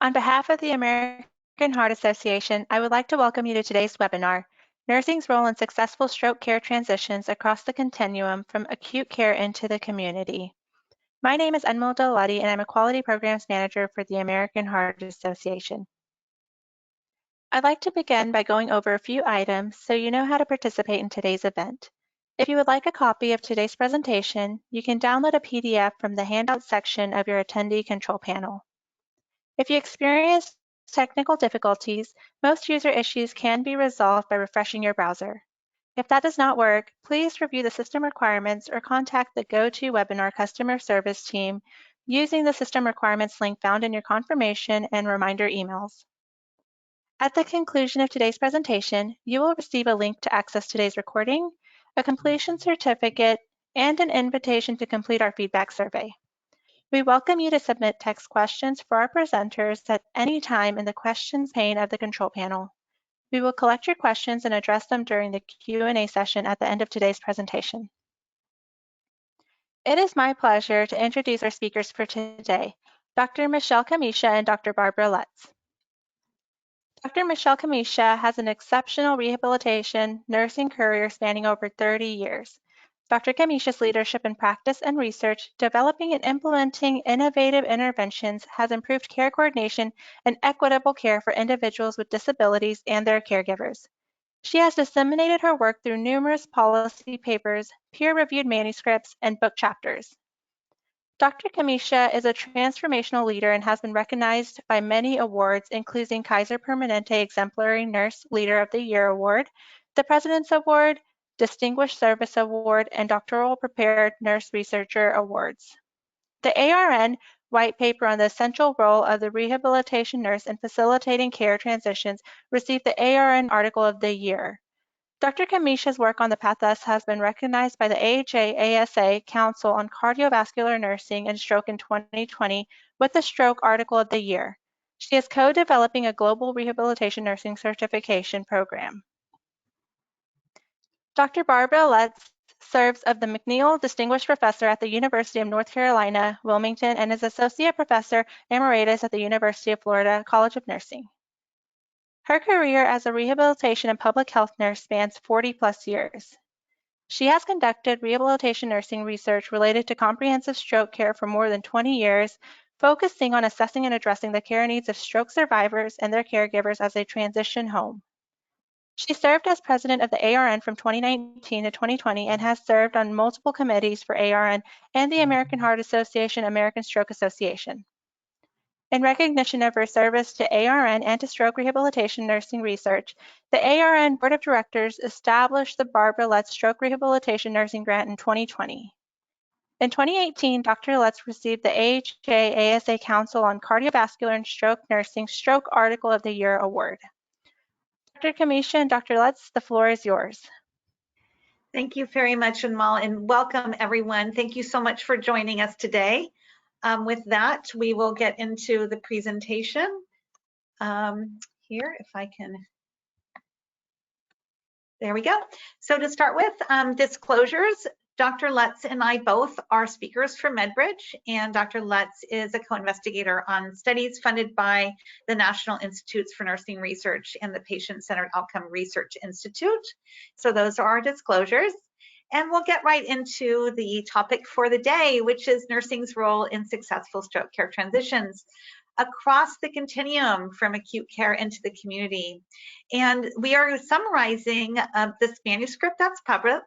On behalf of the American Heart Association, I would like to welcome you to today's webinar, Nursing's Role in Successful Stroke Care Transitions Across the Continuum from Acute Care into the Community. My name is Enmil Dalati, and I'm a Quality Programs Manager for the American Heart Association. I'd like to begin by going over a few items so you know how to participate in today's event. If you would like a copy of today's presentation, you can download a PDF from the handout section of your attendee control panel. If you experience technical difficulties, most user issues can be resolved by refreshing your browser. If that does not work, please review the system requirements or contact the GoToWebinar customer service team using the system requirements link found in your confirmation and reminder emails. At the conclusion of today's presentation, you will receive a link to access today's recording, a completion certificate, and an invitation to complete our feedback survey. We welcome you to submit text questions for our presenters at any time in the questions pane of the control panel. We will collect your questions and address them during the Q&A session at the end of today's presentation. It is my pleasure to introduce our speakers for today, Dr. Michelle Camicia and Dr. Barbara Lutz. Dr. Michelle Camicia has an exceptional rehabilitation nursing career spanning over 30 years. Dr. Camicia's leadership in practice and research, developing and implementing innovative interventions has improved care coordination and equitable care for individuals with disabilities and their caregivers. She has disseminated her work through numerous policy papers, peer-reviewed manuscripts, and book chapters. Dr. Camicia is a transformational leader and has been recognized by many awards, including Kaiser Permanente Exemplary Nurse Leader of the Year Award, the President's Award, Distinguished Service Award, and Doctoral Prepared Nurse Researcher Awards. The ARN White Paper on the Essential Role of the Rehabilitation Nurse in Facilitating Care Transitions received the ARN Article of the Year. Dr. Camicia's work on the PATHS has been recognized by the AHA-ASA Council on Cardiovascular Nursing and Stroke in 2020 with the Stroke Article of the Year. She is co-developing a global rehabilitation nursing certification program. Dr. Barbara Lutz serves as the McNeil Distinguished Professor at the University of North Carolina, Wilmington, and is Associate Professor Emeritus at the University of Florida College of Nursing. Her career as a rehabilitation and public health nurse spans 40+ years. She has conducted rehabilitation nursing research related to comprehensive stroke care for more than 20 years, focusing on assessing and addressing the care needs of stroke survivors and their caregivers as they transition home. She served as president of the ARN from 2019 to 2020 and has served on multiple committees for ARN and the American Heart Association American Stroke Association. In recognition of her service to ARN and to stroke rehabilitation nursing research, the ARN Board of Directors established the Barbara Lutz Stroke Rehabilitation Nursing Grant in 2020. In 2018, Dr. Lutz received the AHA-ASA Council on Cardiovascular and Stroke Nursing Stroke Article of the Year Award. Dr. Camicia and Dr. Lutz, the floor is yours. Thank you very much, Enmal, and welcome everyone. Thank you so much for joining us today. With that, we will get into the presentation. Here, if I can, there we go. So to start with, disclosures, Dr. Lutz and I both are speakers for MedBridge, and Dr. Lutz is a co-investigator on studies funded by the National Institutes for Nursing Research and the Patient-Centered Outcome Research Institute. So those are our disclosures. And we'll get right into the topic for the day, which is nursing's role in successful stroke care transitions across the continuum from acute care into the community. And we are summarizing this manuscript that's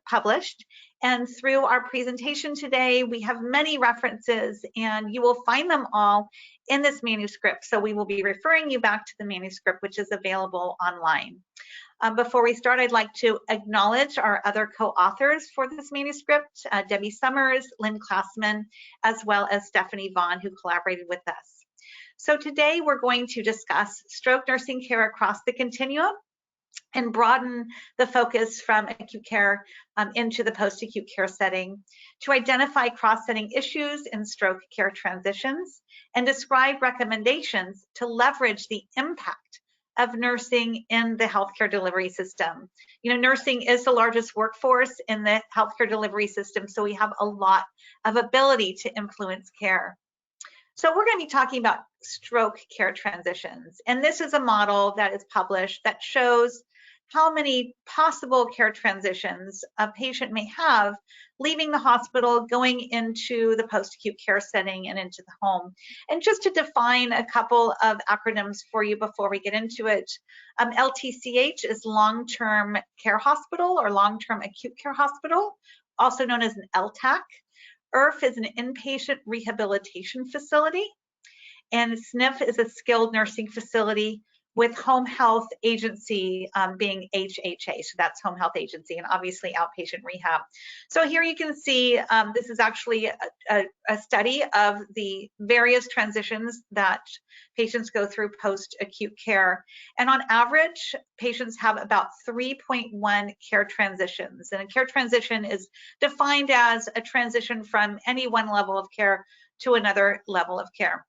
published. And through our presentation today, we have many references, and you will find them all in this manuscript. So we will be referring you back to the manuscript, which is available online. Before we start, I'd like to acknowledge our other co-authors for this manuscript, Debbie Summers, Lynn Klassman, as well as Stephanie Vaughn, who collaborated with us. So today we're going to discuss stroke nursing care across the continuum and broaden the focus from acute care into the post-acute care setting to identify cross-setting issues in stroke care transitions and describe recommendations to leverage the impact of nursing in the healthcare delivery system. You know, nursing is the largest workforce in the healthcare delivery system, so we have a lot of ability to influence care. So we're going to be talking about stroke care transitions. And this is a model that is published that shows how many possible care transitions a patient may have leaving the hospital, going into the post-acute care setting and into the home. And just to define a couple of acronyms for you before we get into it, LTCH is long-term care hospital or long-term acute care hospital, also known as an LTAC. IRF is an inpatient rehabilitation facility, and SNF is a skilled nursing facility, with home health agency being HHA, so that's home health agency, and obviously outpatient rehab. So here you can see this is actually a study of the various transitions that patients go through post-acute care. And on average, patients have about 3.1 care transitions. And a care transition is defined as a transition from any one level of care to another level of care.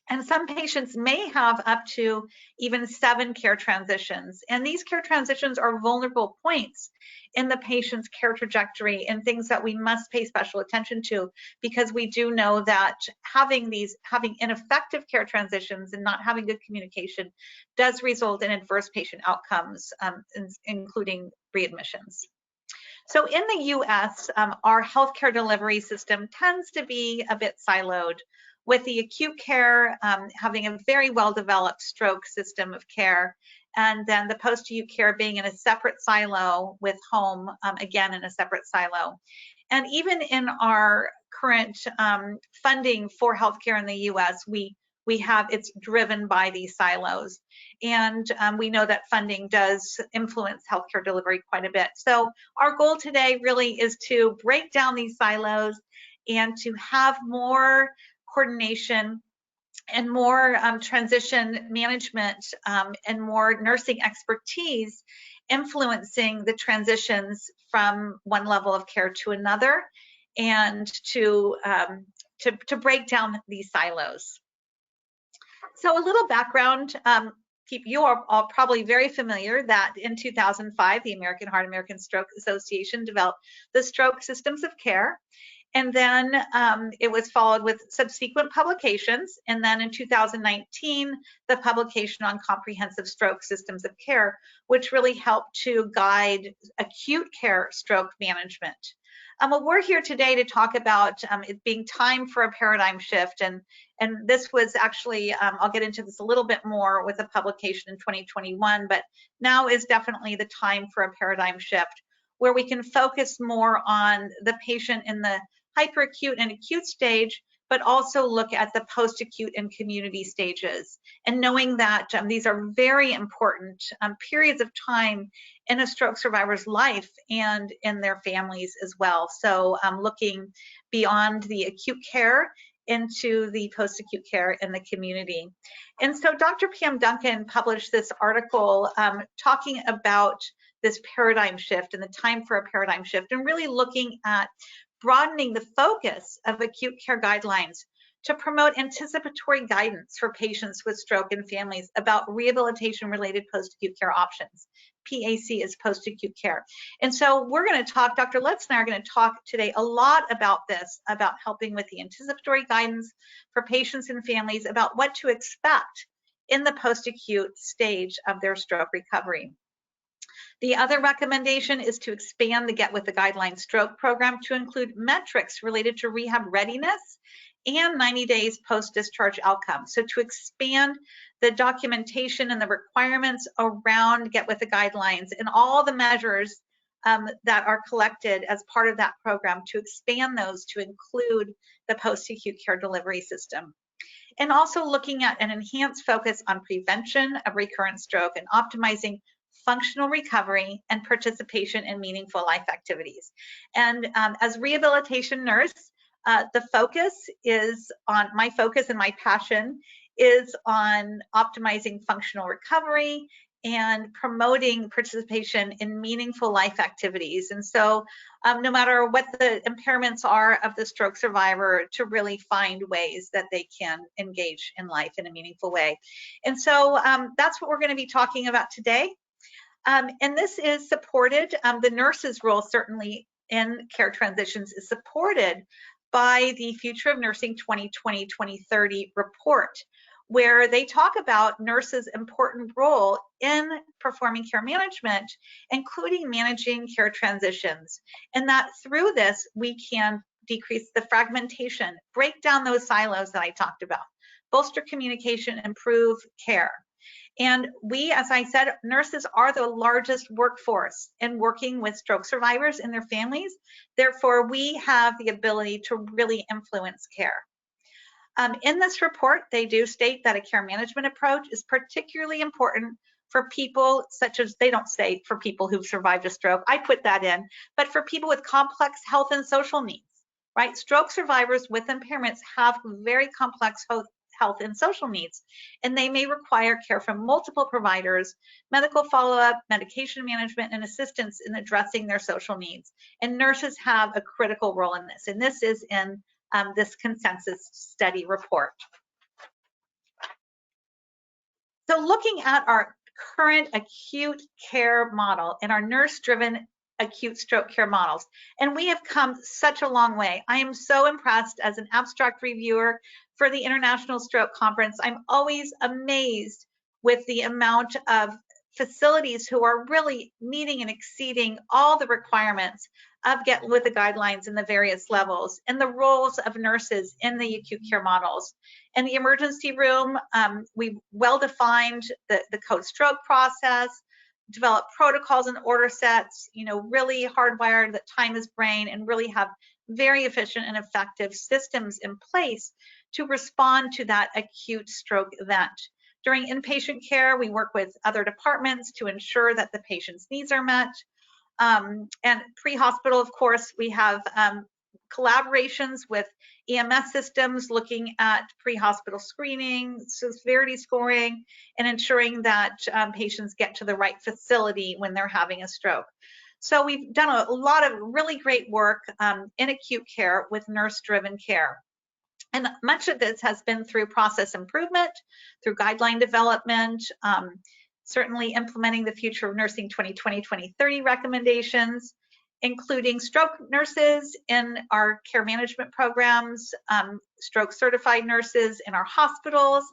And some patients may have up to even 7 care transitions. And these care transitions are vulnerable points in the patient's care trajectory and things that we must pay special attention to, because we do know that having ineffective care transitions and not having good communication does result in adverse patient outcomes, including readmissions. So in the US, our healthcare delivery system tends to be a bit siloed, with the acute care having a very well-developed stroke system of care, and then the post-acute care being in a separate silo, with home, again, in a separate silo. And even in our current funding for healthcare in the US, it's driven by these silos. And we know that funding does influence healthcare delivery quite a bit. So our goal today really is to break down these silos and to have more coordination and more transition management and more nursing expertise influencing the transitions from one level of care to another, and to break down these silos. So a little background, you are all probably very familiar that in 2005, the American Heart, American Stroke Association developed the Stroke Systems of Care. And then it was followed with subsequent publications. And then in 2019, the publication on Comprehensive Stroke Systems of Care, which really helped to guide acute care stroke management. Well, we're here today to talk about it being time for a paradigm shift. And this was actually, I'll get into this a little bit more with a publication in 2021, but now is definitely the time for a paradigm shift, where we can focus more on the patient in the hyperacute and acute stage, but also look at the post-acute and community stages. And knowing that these are very important periods of time in a stroke survivor's life and in their families as well. So looking beyond the acute care into the post-acute care in the community. And so Dr. Pam Duncan published this article talking about this paradigm shift and the time for a paradigm shift, and really looking at broadening the focus of acute care guidelines to promote anticipatory guidance for patients with stroke and families about rehabilitation-related post-acute care options. PAC is post-acute care. And so we're going to talk, Dr. Lutz and I are going to talk today a lot about this, about helping with the anticipatory guidance for patients and families about what to expect in the post-acute stage of their stroke recovery. The other recommendation is to expand the Get With the Guidelines stroke program to include metrics related to rehab readiness and 90 days post-discharge outcomes. So to expand the documentation and the requirements around Get With the Guidelines and all the measures that are collected as part of that program, to expand those to include the post-acute care delivery system. And also looking at an enhanced focus on prevention of recurrent stroke and optimizing functional recovery and participation in meaningful life activities. And as rehabilitation nurse, the focus is on, my focus and my passion is on optimizing functional recovery and promoting participation in meaningful life activities. And so no matter what the impairments are of the stroke survivor, to really find ways that they can engage in life in a meaningful way. And so that's what we're going to be talking about today. And this is supported, the nurse's role certainly in care transitions is supported by the Future of Nursing 2020-2030 report, where they talk about nurses' important role in performing care management, including managing care transitions, and that through this, we can decrease the fragmentation, break down those silos that I talked about, bolster communication, improve care. And we, as I said, nurses are the largest workforce in working with stroke survivors and their families. Therefore, we have the ability to really influence care. In this report, they do state that a care management approach is particularly important for people such as, they don't say for people who've survived a stroke, I put that in, but for people with complex health and social needs, right? Stroke survivors with impairments have very complex health and social needs, and they may require care from multiple providers, medical follow-up, medication management, and assistance in addressing their social needs. And nurses have a critical role in this, and this is in this consensus study report. So looking at our current acute care model and our nurse-driven acute stroke care models, and we have come such a long way. I am so impressed as an abstract reviewer for the International Stroke Conference. I'm always amazed with the amount of facilities who are really meeting and exceeding all the requirements of Get With the guidelines in the various levels, and the roles of nurses in the acute care models. In the emergency room, we've well defined the code stroke process, developed protocols and order sets, really hardwired that time is brain, and really have very efficient and effective systems in place to respond to that acute stroke event. During inpatient care, we work with other departments to ensure that the patient's needs are met. And pre-hospital, of course, we have collaborations with EMS systems looking at pre-hospital screening, severity scoring, and ensuring that patients get to the right facility when they're having a stroke. So we've done a lot of really great work in acute care with nurse-driven care. And much of this has been through process improvement, through guideline development, certainly implementing the Future of Nursing 2020-2030 recommendations, including stroke nurses in our care management programs, stroke certified nurses in our hospitals,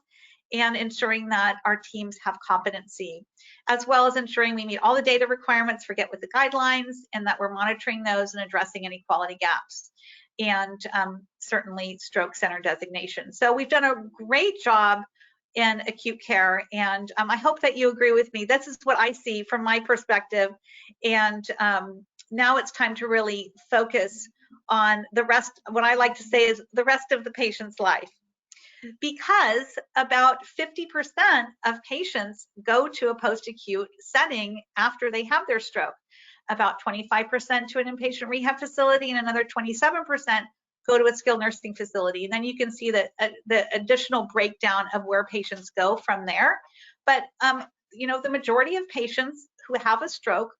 and ensuring that our teams have competency, as well as ensuring we meet all the data requirements for Get With the guidelines, and that we're monitoring those and addressing any quality gaps, and certainly stroke center designation. So we've done a great job in acute care, and I hope that you agree with me. This is what I see from my perspective, and now it's time to really focus on the rest. What I like to say is the rest of the patient's life, because about 50% of patients go to a post-acute setting after they have their stroke, about 25% to an inpatient rehab facility, and another 27% go to a skilled nursing facility. And then you can see the additional breakdown of where patients go from there. But the majority of patients who have a stroke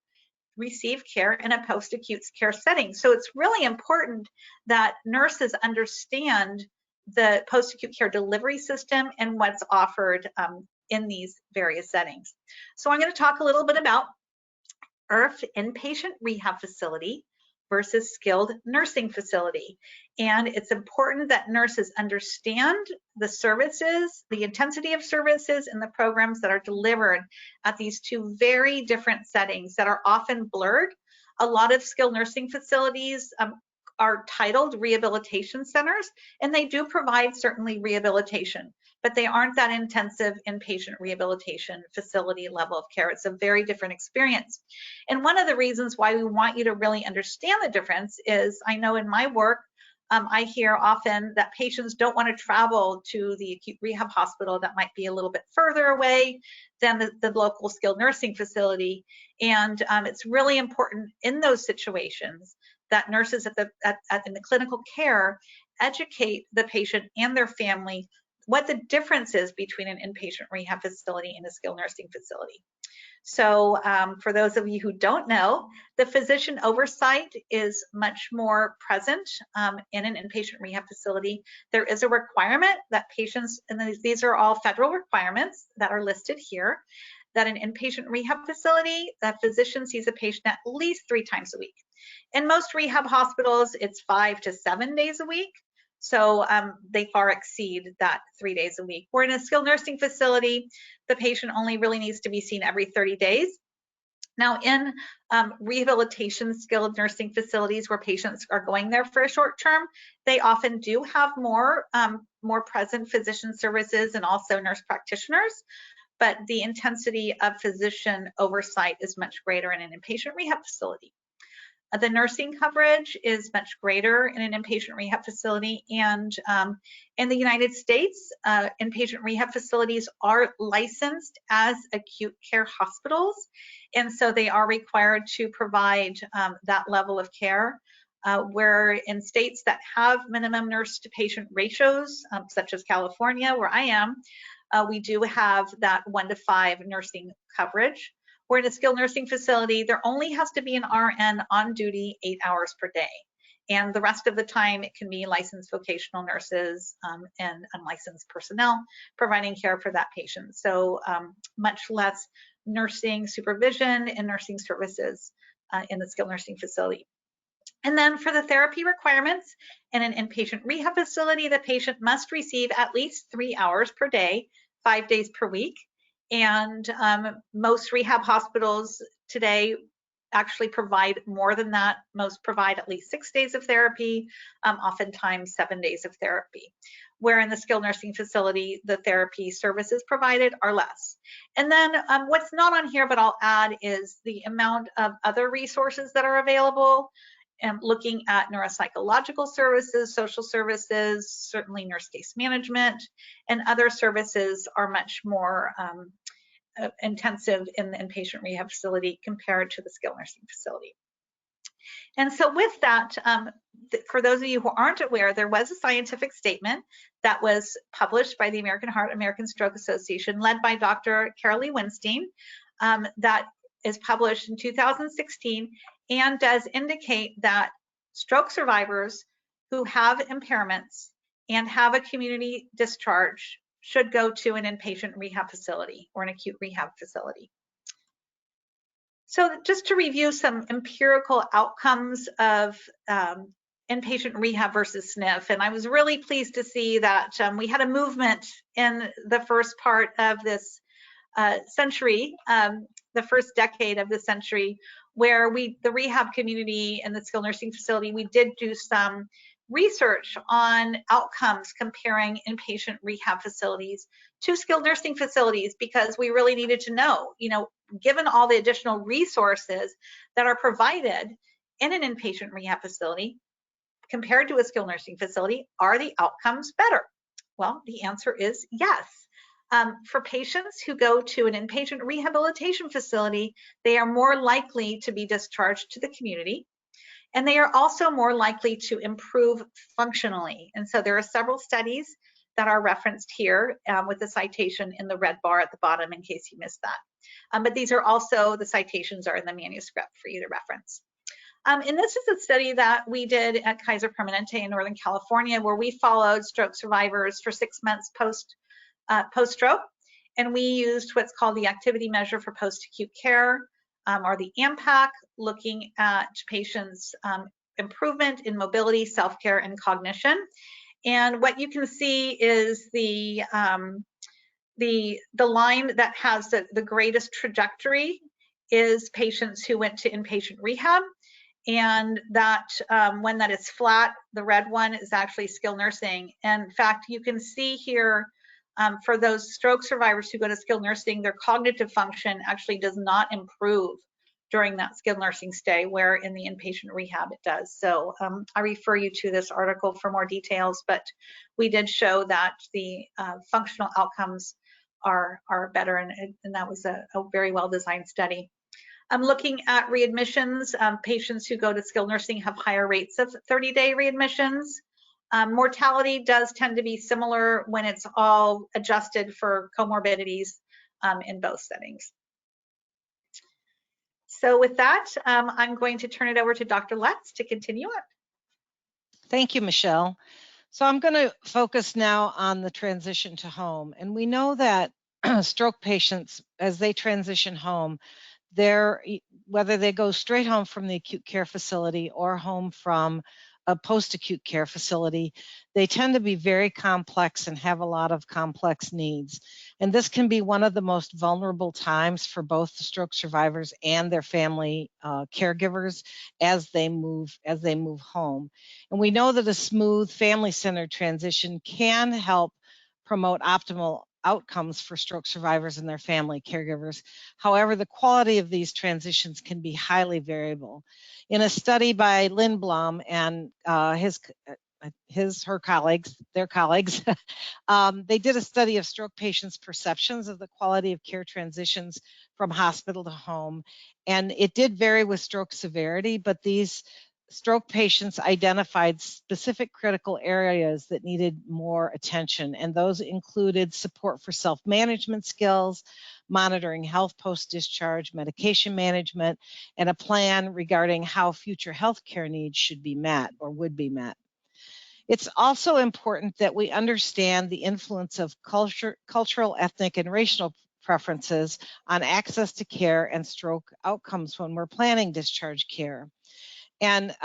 receive care in a post-acute care setting. So it's really important that nurses understand the post-acute care delivery system and what's offered in these various settings. So I'm going to talk a little bit about IRF, inpatient rehab facility, versus skilled nursing facility. And it's important that nurses understand the services, the intensity of services, and the programs that are delivered at these two very different settings that are often blurred. A lot of skilled nursing facilities are titled rehabilitation centers, and they do provide certainly rehabilitation, but they aren't that intensive inpatient rehabilitation facility level of care. It's a very different experience. And one of the reasons why we want you to really understand the difference is, I know in my work, I hear often that patients don't want to travel to the acute rehab hospital that might be a little bit further away than the local skilled nursing facility. And it's really important in those situations that nurses in the clinical care educate the patient and their family what the difference is between an inpatient rehab facility and a skilled nursing facility. So for those of you who don't know, the physician oversight is much more present in an inpatient rehab facility. There is a requirement that patients, and these are all federal requirements that are listed here, that an inpatient rehab facility, the physician sees a patient at least 3 times a week. In most rehab hospitals, it's 5 to 7 days a week. So they far exceed that 3 days a week. Where in a skilled nursing facility, the patient only really needs to be seen every 30 days. Now, in rehabilitation skilled nursing facilities where patients are going there for a short term, they often do have more present physician services and also nurse practitioners, but the intensity of physician oversight is much greater in an inpatient rehab facility. The nursing coverage is much greater in an inpatient rehab facility, and in the United States, inpatient rehab facilities are licensed as acute care hospitals, and so they are required to provide that level of care. Where in states that have minimum nurse to patient ratios, such as California, where I am, we do have that 1 to 5 nursing coverage. Where in a skilled nursing facility, there only has to be an RN on duty 8 hours per day. And the rest of the time, it can be licensed vocational nurses and unlicensed personnel providing care for that patient. So much less nursing supervision and nursing services in the skilled nursing facility. And then for the therapy requirements in an inpatient rehab facility, the patient must receive at least 3 hours per day, 5 days per week. And most rehab hospitals today actually provide more than that. Most provide at least 6 days of therapy, oftentimes 7 days of therapy. Where in the skilled nursing facility, the therapy services provided are less. And then what's not on here, but I'll add, is the amount of other resources that are available. Looking at neuropsychological services, social services, certainly nurse case management, and other services are much more intensive in the inpatient rehab facility compared to the skilled nursing facility. And so with that, for those of you who aren't aware, there was a scientific statement that was published by the American Heart, American Stroke Association, led by Dr. Carolee Winstein, that is published in 2016 and does indicate that stroke survivors who have impairments and have a community discharge should go to an inpatient rehab facility or an acute rehab facility. So just to review some empirical outcomes of inpatient rehab versus SNF, and I was really pleased to see that we had a movement in the first part of this century, the first decade of the century, where the rehab community and the skilled nursing facility, we did do some research on outcomes comparing inpatient rehab facilities to skilled nursing facilities, because we really needed to know, given all the additional resources that are provided in an inpatient rehab facility compared to a skilled nursing facility, are the outcomes better? Well, the answer is yes. For patients who go to an inpatient rehabilitation facility, they are more likely to be discharged to the community, and they are also more likely to improve functionally. And so there are several studies that are referenced here with the citation in the red bar at the bottom in case you missed that. But these are also, the citations are in the manuscript for you to reference. And this is a study that we did at Kaiser Permanente in Northern California, where we followed stroke survivors for 6 months post-stroke, and we used what's called the activity measure for post-acute care, or the AMPAC, looking at patients' improvement in mobility, self-care, and cognition. And what you can see is the line that has the greatest trajectory is patients who went to inpatient rehab, and that when that is flat, the red one is actually skilled nursing. And in fact, you can see here for those stroke survivors who go to skilled nursing, their cognitive function actually does not improve during that skilled nursing stay, where in the inpatient rehab it does. So I refer you to this article for more details, but we did show that the functional outcomes are better, and that was a very well-designed study. Looking at readmissions, patients who go to skilled nursing have higher rates of 30-day readmissions. Mortality does tend to be similar when it's all adjusted for comorbidities in both settings. So with that, I'm going to turn it over to Dr. Lutz to continue on. Thank you, Michelle. So I'm going to focus now on the transition to home. And we know that stroke patients, as they transition home, whether they go straight home from the acute care facility or home from a post-acute care facility, they tend to be very complex and have a lot of complex needs. And this can be one of the most vulnerable times for both the stroke survivors and their family caregivers as they move home. And we know that a smooth family-centered transition can help promote optimal outcomes for stroke survivors and their family caregivers. However, the quality of these transitions can be highly variable. In a study by Lindblom and her colleagues, they did a study of stroke patients' perceptions of the quality of care transitions from hospital to home. And it did vary with stroke severity, but these stroke patients identified specific critical areas that needed more attention, and those included support for self-management skills, monitoring health post-discharge, medication management, and a plan regarding how future healthcare needs should be met or would be met. It's also important that we understand the influence of cultural, ethnic, and racial preferences on access to care and stroke outcomes when we're planning discharge care. And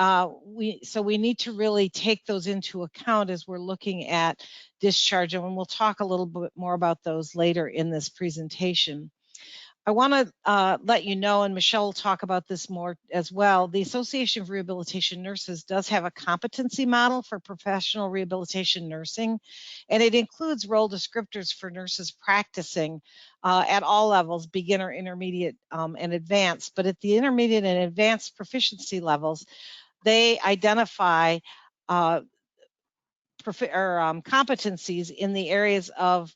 we need to really take those into account as we're looking at discharge, and we'll talk a little bit more about those later in this presentation. I want to let you know, and Michelle will talk about this more as well, the Association of Rehabilitation Nurses does have a competency model for professional rehabilitation nursing, and it includes role descriptors for nurses practicing at all levels, beginner, intermediate, and advanced. But at the intermediate and advanced proficiency levels, they identify competencies in the areas of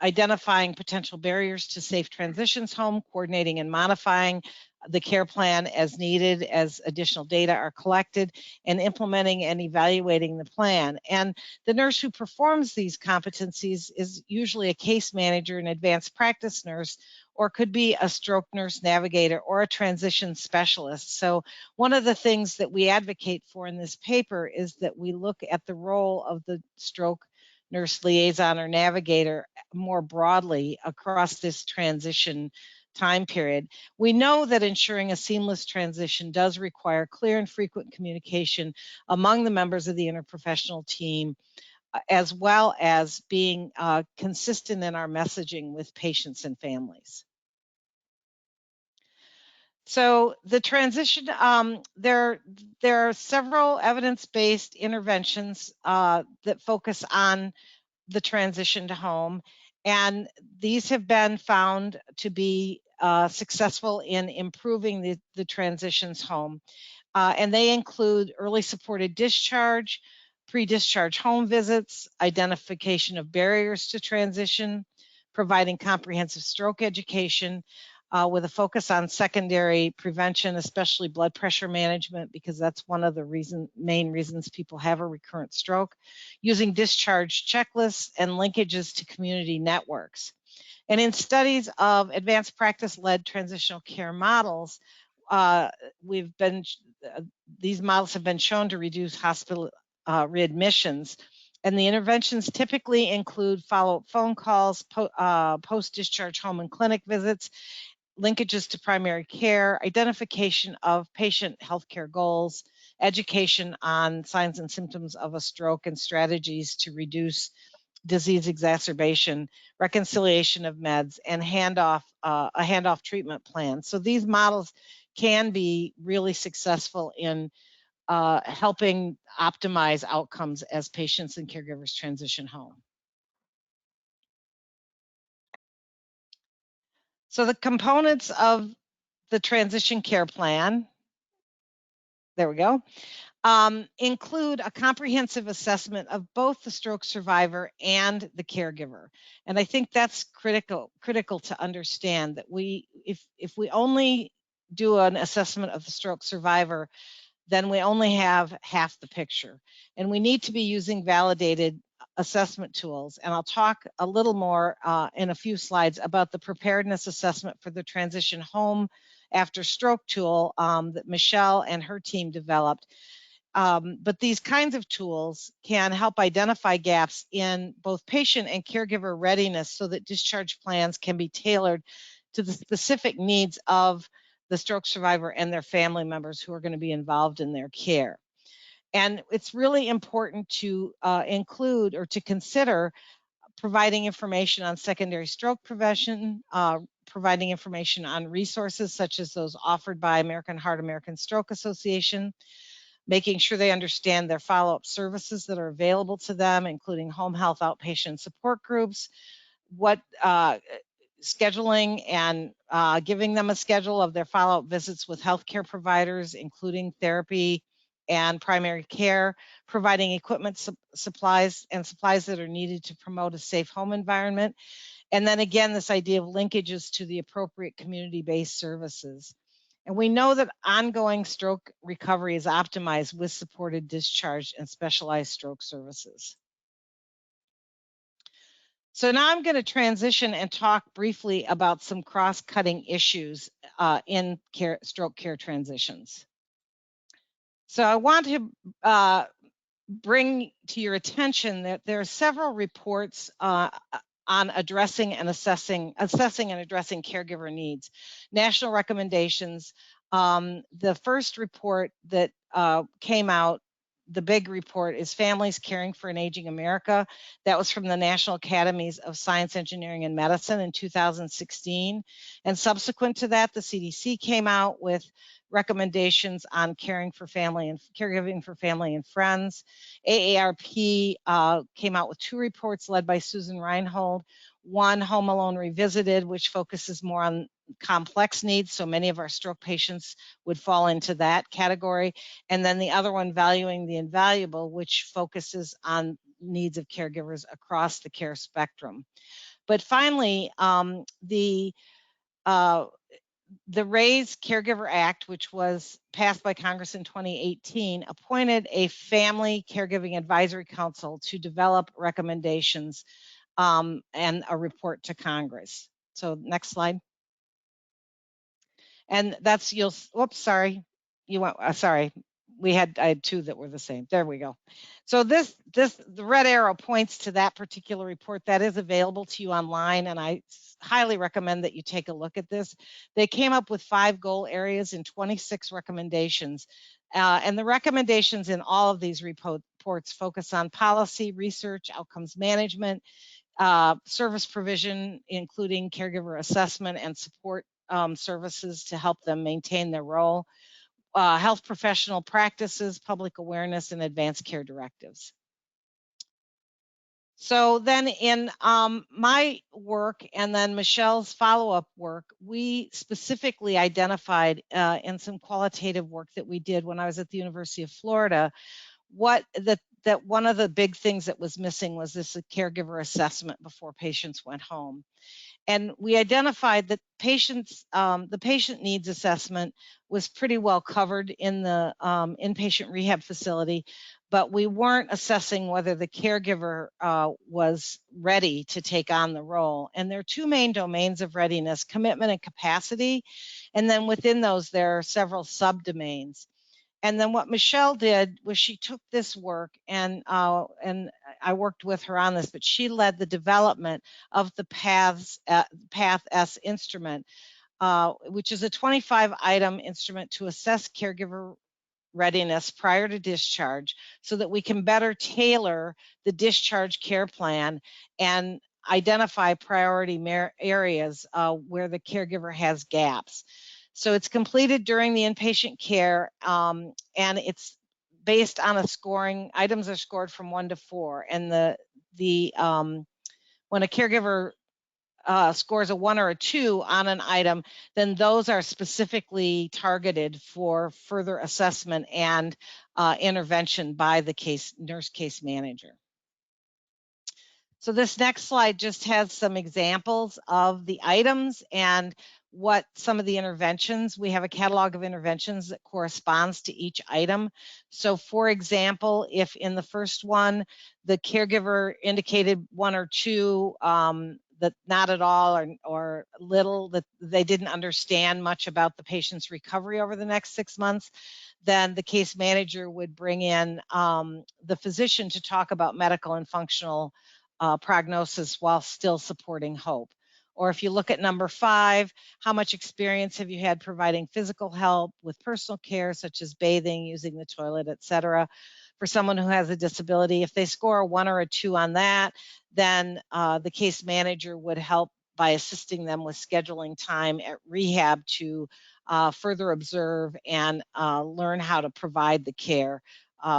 identifying potential barriers to safe transitions home, coordinating and modifying the care plan as needed as additional data are collected, and implementing and evaluating the plan. And the nurse who performs these competencies is usually a case manager, an advanced practice nurse, or could be a stroke nurse navigator or a transition specialist. So one of the things that we advocate for in this paper is that we look at the role of the stroke nurse liaison or navigator more broadly across this transition time period. We know that ensuring a seamless transition does require clear and frequent communication among the members of the interprofessional team, as well as being consistent in our messaging with patients and families. So the transition, there are several evidence-based interventions that focus on the transition to home, and these have been found to be successful in improving the transitions home. And they include early supported discharge, pre-discharge home visits, identification of barriers to transition, providing comprehensive stroke education, with a focus on secondary prevention, especially blood pressure management, because that's one of the main reasons people have a recurrent stroke, using discharge checklists and linkages to community networks. And in studies of advanced practice-led transitional care models, these models have been shown to reduce hospital readmissions. And the interventions typically include follow-up phone calls, post-discharge home and clinic visits, linkages to primary care, identification of patient healthcare goals, education on signs and symptoms of a stroke and strategies to reduce disease exacerbation, reconciliation of meds, and a handoff treatment plan. So these models can be really successful in helping optimize outcomes as patients and caregivers transition home. So the components of the transition care plan, there we go, include a comprehensive assessment of both the stroke survivor and the caregiver. And I think that's critical to understand that if we only do an assessment of the stroke survivor, then we only have half the picture. And we need to be using validated assessment tools. And I'll talk a little more in a few slides about the preparedness assessment for the transition home after stroke tool that Michelle and her team developed. But these kinds of tools can help identify gaps in both patient and caregiver readiness so that discharge plans can be tailored to the specific needs of the stroke survivor and their family members who are going to be involved in their care. And it's really important to include or to consider providing information on secondary stroke prevention, providing information on resources such as those offered by American Heart, American Stroke Association, making sure they understand their follow-up services that are available to them, including home health outpatient support groups, what scheduling and giving them a schedule of their follow-up visits with healthcare providers, including therapy and primary care, providing equipment supplies that are needed to promote a safe home environment. And then again, this idea of linkages to the appropriate community-based services. And we know that ongoing stroke recovery is optimized with supported discharge and specialized stroke services. So now I'm going to transition and talk briefly about some cross-cutting issues in stroke care transitions. So I want to bring to your attention that there are several reports on addressing and assessing and addressing caregiver needs. National recommendations. The first report that came out, the big report, is Families Caring for an Aging America. That was from the National Academies of Science, Engineering, and Medicine in 2016. And subsequent to that, the CDC came out with recommendations on caregiving for family and friends. AARP came out with 2 reports led by Susan Reinhold. One, Home Alone Revisited, which focuses more on complex needs, so many of our stroke patients would fall into that category. And then the other one, Valuing the Invaluable, which focuses on needs of caregivers across the care spectrum. But finally, the RAISE Caregiver Act, which was passed by Congress in 2018, appointed a Family Caregiving Advisory Council to develop recommendations and a report to Congress. So next slide. And that's, whoops, sorry. I had 2 that were the same. There we go. So the red arrow points to that particular report that is available to you online, and I highly recommend that you take a look at this. They came up with 5 goal areas and 26 recommendations. And the recommendations in all of these reports focus on policy, research, outcomes management, service provision, including caregiver assessment and support services to help them maintain their role, health professional practices, public awareness, and advanced care directives. So then in my work and then Michelle's follow-up work, we specifically identified in some qualitative work that we did when I was at the University of Florida, that one of the big things that was missing was this caregiver assessment before patients went home. And we identified that the patient needs assessment was pretty well covered in the inpatient rehab facility, but we weren't assessing whether the caregiver was ready to take on the role. And there are 2 main domains of readiness: commitment and capacity. And then within those, there are several subdomains. And then what Michelle did was she took this work, and I worked with her on this, but she led the development of the PATH-S instrument, which is a 25-item instrument to assess caregiver readiness prior to discharge so that we can better tailor the discharge care plan and identify priority areas where the caregiver has gaps. So it's completed during the inpatient care, and it's based on a scoring. Items are scored from 1 to 4, and when a caregiver scores a 1 or a 2 on an item, then those are specifically targeted for further assessment and intervention by the nurse case manager. So this next slide just has some examples of the items and what some of the interventions. We have a catalog of interventions that corresponds to each item. So for example, if in the first one, the caregiver indicated 1 or 2, that not at all or little, that they didn't understand much about the patient's recovery over the next 6 months, then the case manager would bring in the physician to talk about medical and functional prognosis while still supporting hope. Or if you look at number 5, how much experience have you had providing physical help with personal care, such as bathing, using the toilet, etc. For someone who has a disability, if they score a 1 or a 2 on that, then the case manager would help by assisting them with scheduling time at rehab to further observe and learn how to provide the care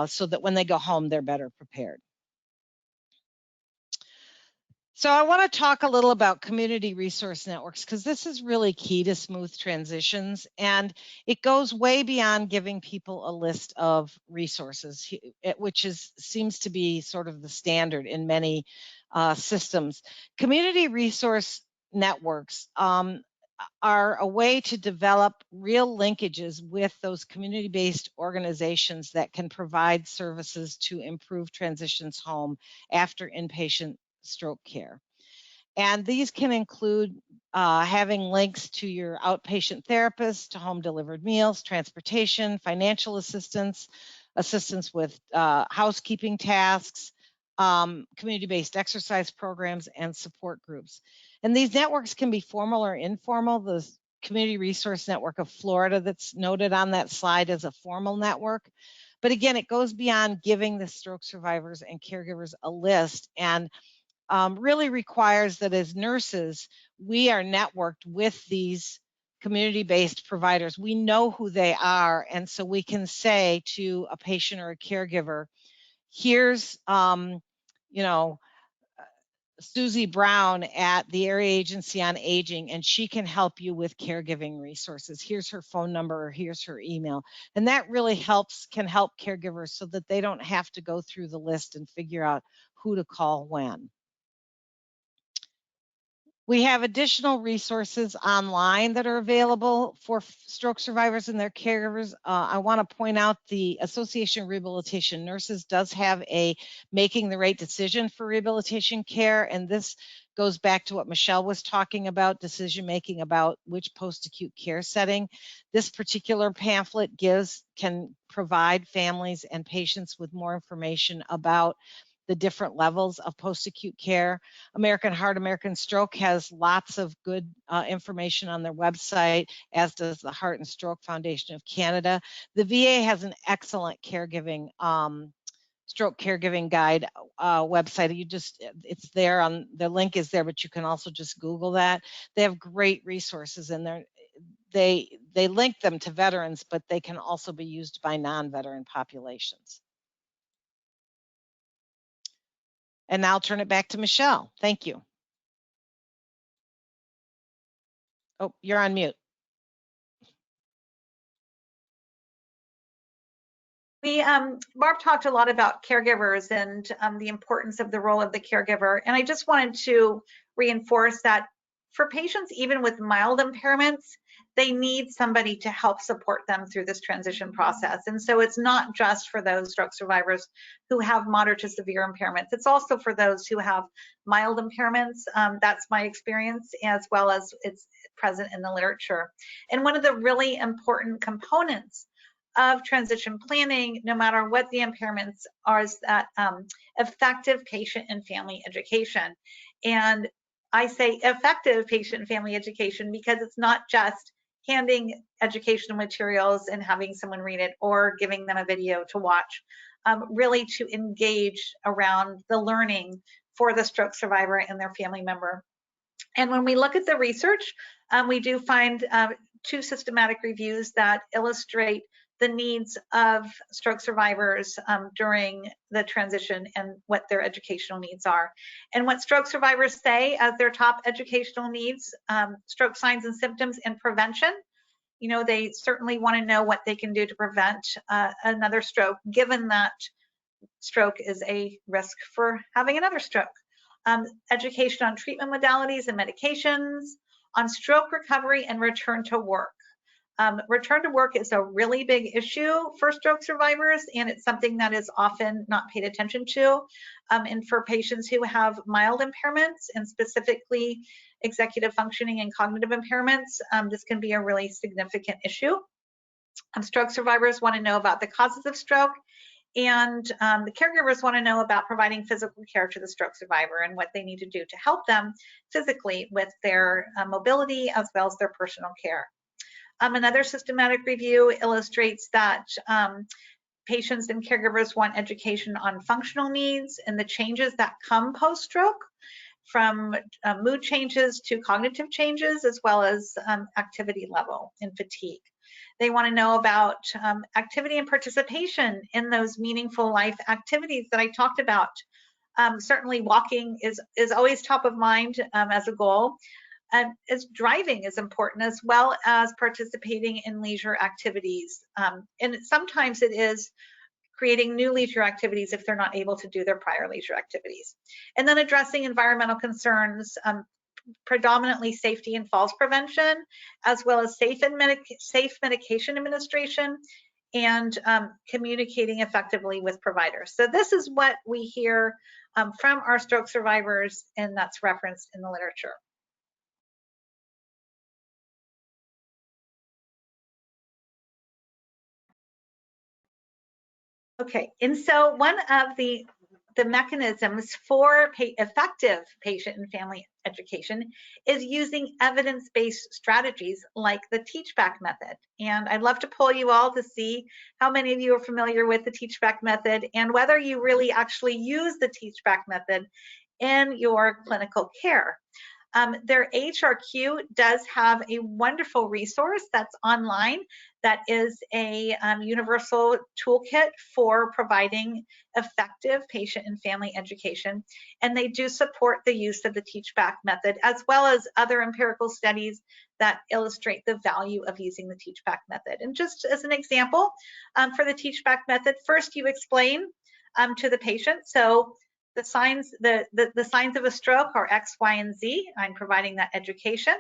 so that when they go home, they're better prepared. So I want to talk a little about community resource networks, because this is really key to smooth transitions, and it goes way beyond giving people a list of resources, which seems to be sort of the standard in many systems. Community resource networks are a way to develop real linkages with those community-based organizations that can provide services to improve transitions home after inpatient stroke care. And these can include having links to your outpatient therapist, to home delivered meals, transportation, financial assistance, assistance with housekeeping tasks, community-based exercise programs, and support groups. And these networks can be formal or informal. The Community Resource Network of Florida that's noted on that slide is a formal network. But again, it goes beyond giving the stroke survivors and caregivers a list, and really requires that as nurses, we are networked with these community-based providers. We know who they are, and so we can say to a patient or a caregiver, here's, Susie Brown at the Area Agency on Aging, and she can help you with caregiving resources. Here's her phone number, or here's her email. And that really can help caregivers so that they don't have to go through the list and figure out who to call when. We have additional resources online that are available for stroke survivors and their caregivers. I want to point out the Association of Rehabilitation Nurses does have a Making the Right Decision for Rehabilitation Care, and this goes back to what Michelle was talking about, decision-making about which post-acute care setting. This particular pamphlet can provide families and patients with more information about the different levels of post-acute care. American Heart, American Stroke has lots of good information on their website, as does the Heart and Stroke Foundation of Canada. The VA has an excellent caregiving, stroke caregiving guide website. It's there on, the link is there, but you can also just Google that. They have great resources in there. They link them to veterans, but they can also be used by non-veteran populations. And now I'll turn it back to Michelle. Thank you. Oh, you're on mute. Barb talked a lot about caregivers and the importance of the role of the caregiver. And I just wanted to reinforce that for patients, even with mild impairments, they need somebody to help support them through this transition process. And so it's not just for those stroke survivors who have moderate to severe impairments. It's also for those who have mild impairments. That's my experience, as well as it's present in the literature. And one of the really important components of transition planning, no matter what the impairments are, is that effective patient and family education. And I say effective patient and family education because it's not just handing educational materials and having someone read it or giving them a video to watch, really to engage around the learning for the stroke survivor and their family member. And when we look at the research, we do find 2 systematic reviews that illustrate the needs of stroke survivors during the transition and what their educational needs are. And what stroke survivors say as their top educational needs, stroke signs and symptoms and prevention. You know, they certainly want to know what they can do to prevent another stroke, given that stroke is a risk for having another stroke. Education on treatment modalities and medications, on stroke recovery and return to work. Return to work is a really big issue for stroke survivors, and it's something that is often not paid attention to. And for patients who have mild impairments, and specifically executive functioning and cognitive impairments, this can be a really significant issue. Stroke survivors want to know about the causes of stroke, and the caregivers want to know about providing physical care to the stroke survivor and what they need to do to help them physically with their mobility as well as their personal care. Another systematic review illustrates that patients and caregivers want education on functional needs and the changes that come post-stroke, from mood changes to cognitive changes, as well as activity level and fatigue. They want to know about activity and participation in those meaningful life activities that I talked about. Certainly walking is always top of mind as a goal. As driving is important, as well as participating in leisure activities. And sometimes it is creating new leisure activities if they're not able to do their prior leisure activities. And then addressing environmental concerns, predominantly safety and falls prevention, as well as safe medication administration, and communicating effectively with providers. So this is what we hear from our stroke survivors, and that's referenced in the literature. Okay, and so one of the mechanisms for effective patient and family education is using evidence-based strategies like the teach-back method. And I'd love to poll you all to see how many of you are familiar with the teach-back method and whether you really actually use the teach-back method in your clinical care. Their HRQ does have a wonderful resource that's online that is a universal toolkit for providing effective patient and family education. And they do support the use of the teach-back method, as well as other empirical studies that illustrate the value of using the teach-back method. And just as an example, for the teach-back method, first you explain to the patient. So the signs of a stroke are X, Y, and Z. I'm providing that education.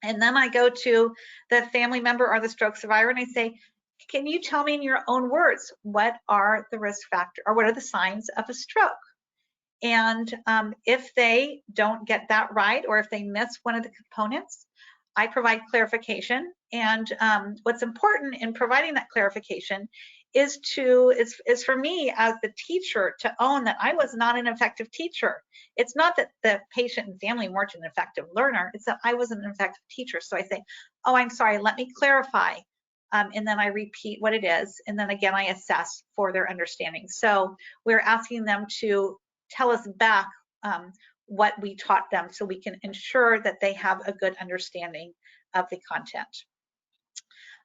And then I go to the family member or the stroke survivor and I say, can you tell me in your own words, what are the risk factors or what are the signs of a stroke? And if they don't get that right, or if they miss one of the components, I provide clarification. And what's important in providing that clarification is for me as the teacher to own that I was not an effective teacher. It's not that the patient and family weren't an effective learner, it's that I wasn't an effective teacher. So I say, oh, I'm sorry, let me clarify. And then I repeat what it is. And then again, I assess for their understanding. So we're asking them to tell us back what we taught them so we can ensure that they have a good understanding of the content.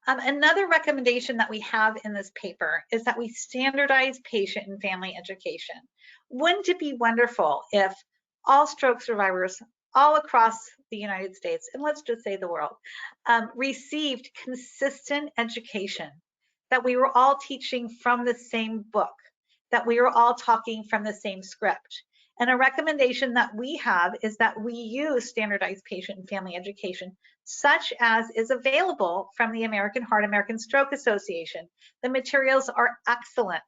Another recommendation that we have in this paper is that we standardize patient and family education. Wouldn't it be wonderful if all stroke survivors all across the United States, and let's just say the world, received consistent education, that we were all teaching from the same book, that we were all talking from the same script? And a recommendation that we have is that we use standardized patient and family education, such as is available from the American Heart, American Stroke Association. The materials are excellent.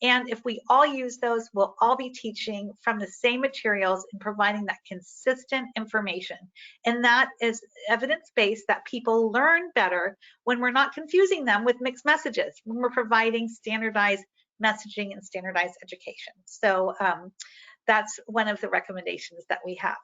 And if we all use those, we'll all be teaching from the same materials and providing that consistent information. And that is evidence-based that people learn better when we're not confusing them with mixed messages, when we're providing standardized messaging and standardized education. So that's one of the recommendations that we have.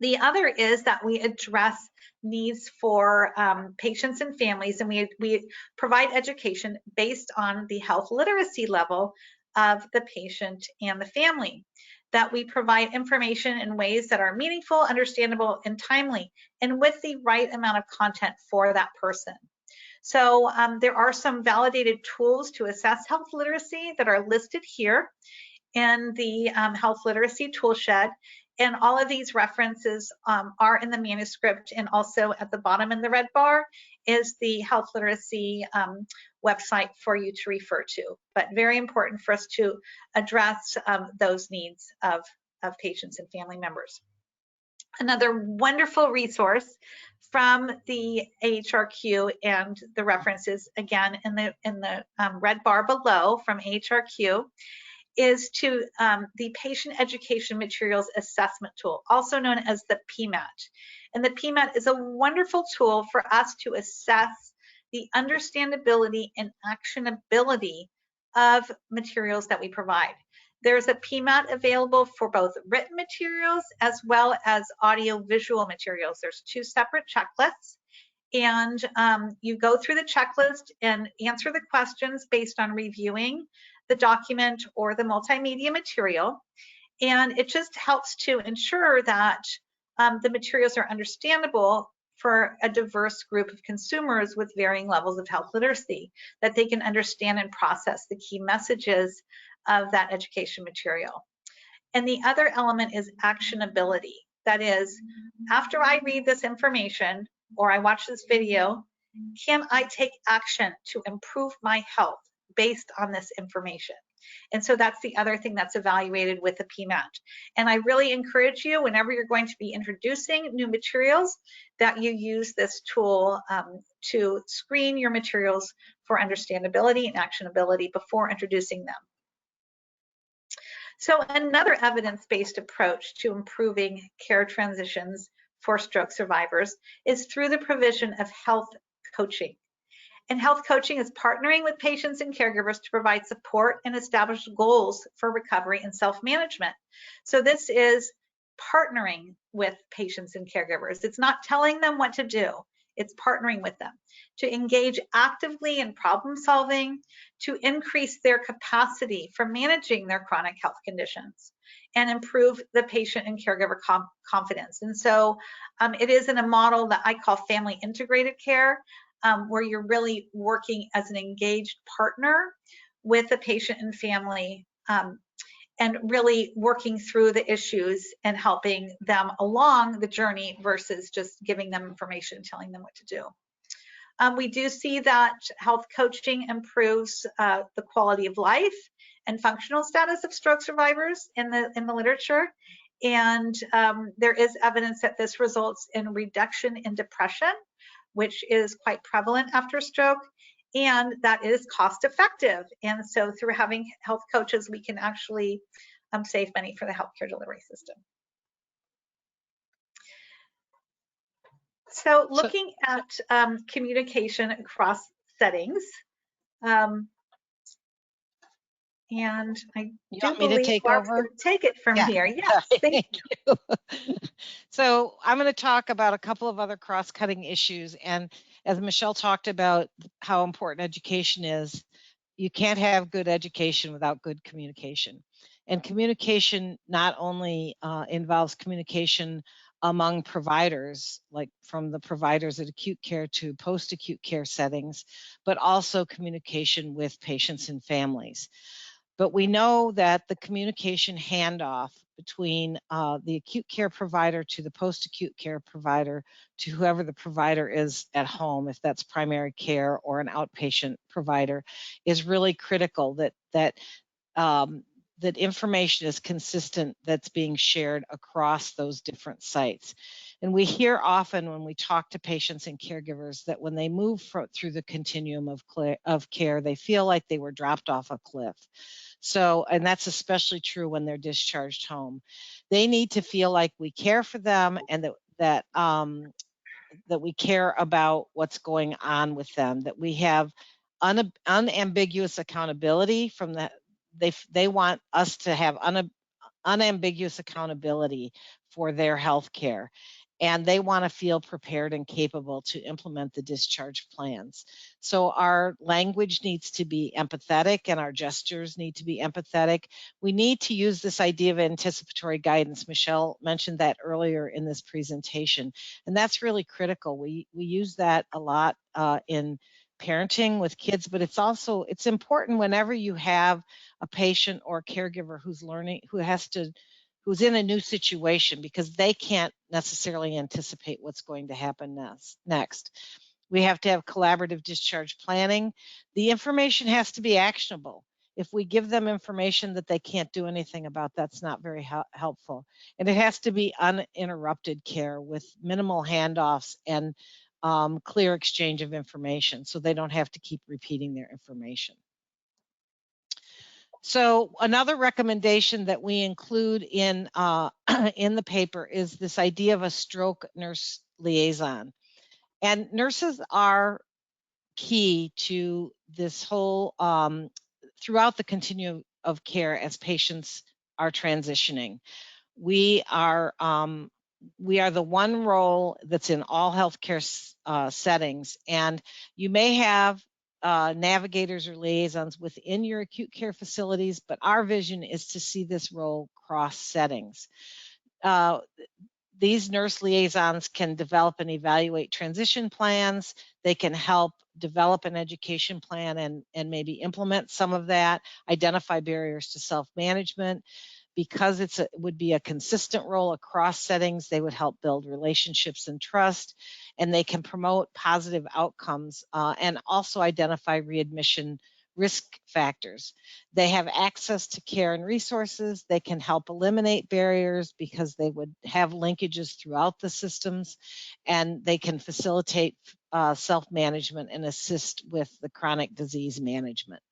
The other is that we address needs for patients and families, and we provide education based on the health literacy level of the patient and the family. That we provide information in ways that are meaningful, understandable, and timely, and with the right amount of content for that person. So there are some validated tools to assess health literacy that are listed here in the health literacy toolshed. And all of these references are in the manuscript, and also at the bottom in the red bar is the health literacy website for you to refer to. But very important for us to address those needs of patients and family members. Another wonderful resource from the HRQ, and the references again in the red bar below from HRQ, is to the Patient Education Materials Assessment Tool, also known as the PMAT. And the PMAT is a wonderful tool for us to assess the understandability and actionability of materials that we provide. There's a PMAT available for both written materials as well as audio-visual materials. There's 2 separate checklists, and you go through the checklist and answer the questions based on reviewing the document or the multimedia material. And it just helps to ensure that the materials are understandable for a diverse group of consumers with varying levels of health literacy, that they can understand and process the key messages of that education material. And the other element is actionability. That is, after I read this information or I watch this video, can I take action to improve my health based on this information? And so that's the other thing that's evaluated with the PMAT. And I really encourage you, whenever you're going to be introducing new materials, that you use this tool to screen your materials for understandability and actionability before introducing them. So another evidence-based approach to improving care transitions for stroke survivors is through the provision of health coaching. And health coaching is partnering with patients and caregivers to provide support and establish goals for recovery and self-management. So this is partnering with patients and caregivers. It's not telling them what to do. It's partnering with them to engage actively in problem solving, to increase their capacity for managing their chronic health conditions, and improve the patient and caregiver confidence. And so it is in a model that I call family integrated care, where you're really working as an engaged partner with the patient and family, and really working through the issues and helping them along the journey versus just giving them information, telling them what to do. We do see that health coaching improves the quality of life and functional status of stroke survivors in the literature. And there is evidence that this results in reduction in depression, which is quite prevalent after stroke, and that is cost effective. And so through having health coaches, we can actually save money for the healthcare delivery system. So looking at communication across settings, and I do believe Barb's going to take it from here. Yes, thank you. So I'm going to talk about a couple of other cross-cutting issues. And as Michelle talked about how important education is, you can't have good education without good communication. And communication not only involves communication among providers, like from the providers at acute care to post-acute care settings, but also communication with patients and families. But we know that the communication handoff between the acute care provider to the post-acute care provider to whoever the provider is at home, if that's primary care or an outpatient provider, is really critical, that information is consistent, that's being shared across those different sites. And we hear often when we talk to patients and caregivers that when they move through the continuum of care, they feel like they were dropped off a cliff. So, and that's especially true when they're discharged home. They need to feel like we care for them, and that we care about what's going on with them, that we have unambiguous accountability from the. They want us to have unambiguous accountability for their health care, and they want to feel prepared and capable to implement the discharge plans. So our language needs to be empathetic and our gestures need to be empathetic. We need to use this idea of anticipatory guidance. Michelle mentioned that earlier in this presentation, and that's really critical. We use that a lot in parenting with kids, but it's important whenever you have a patient or a caregiver who's learning, who's in a new situation, because they can't necessarily anticipate what's going to happen next. We have to have collaborative discharge planning. The information has to be actionable. If we give them information that they can't do anything about, that's not very helpful. And it has to be uninterrupted care with minimal handoffs and clear exchange of information, so they don't have to keep repeating their information. So another recommendation that we include in the paper is this idea of a stroke nurse liaison. And nurses are key to this whole, throughout the continuum of care as patients are transitioning. We are the one role that's in all healthcare settings, and you may have navigators or liaisons within your acute care facilities, but our vision is to see this role cross settings. These nurse liaisons can develop and evaluate transition plans. They can help develop an education plan and maybe implement some of that, identify barriers to self-management. Because it would be a consistent role across settings, they would help build relationships and trust, and they can promote positive outcomes and also identify readmission risk factors. They have access to care and resources. They can help eliminate barriers because they would have linkages throughout the systems, and they can facilitate self-management and assist with the chronic disease management.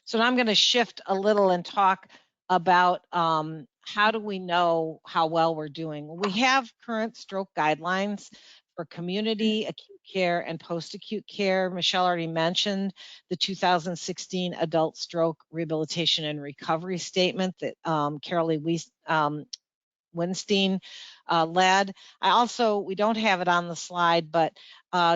So now I'm going to shift a little and talk about how do we know how well we're doing. Well, we have current stroke guidelines for community, acute care, and post-acute care. Michelle already mentioned the 2016 Adult Stroke Rehabilitation and Recovery Statement that Carolee Winstein led. We don't have it on the slide, but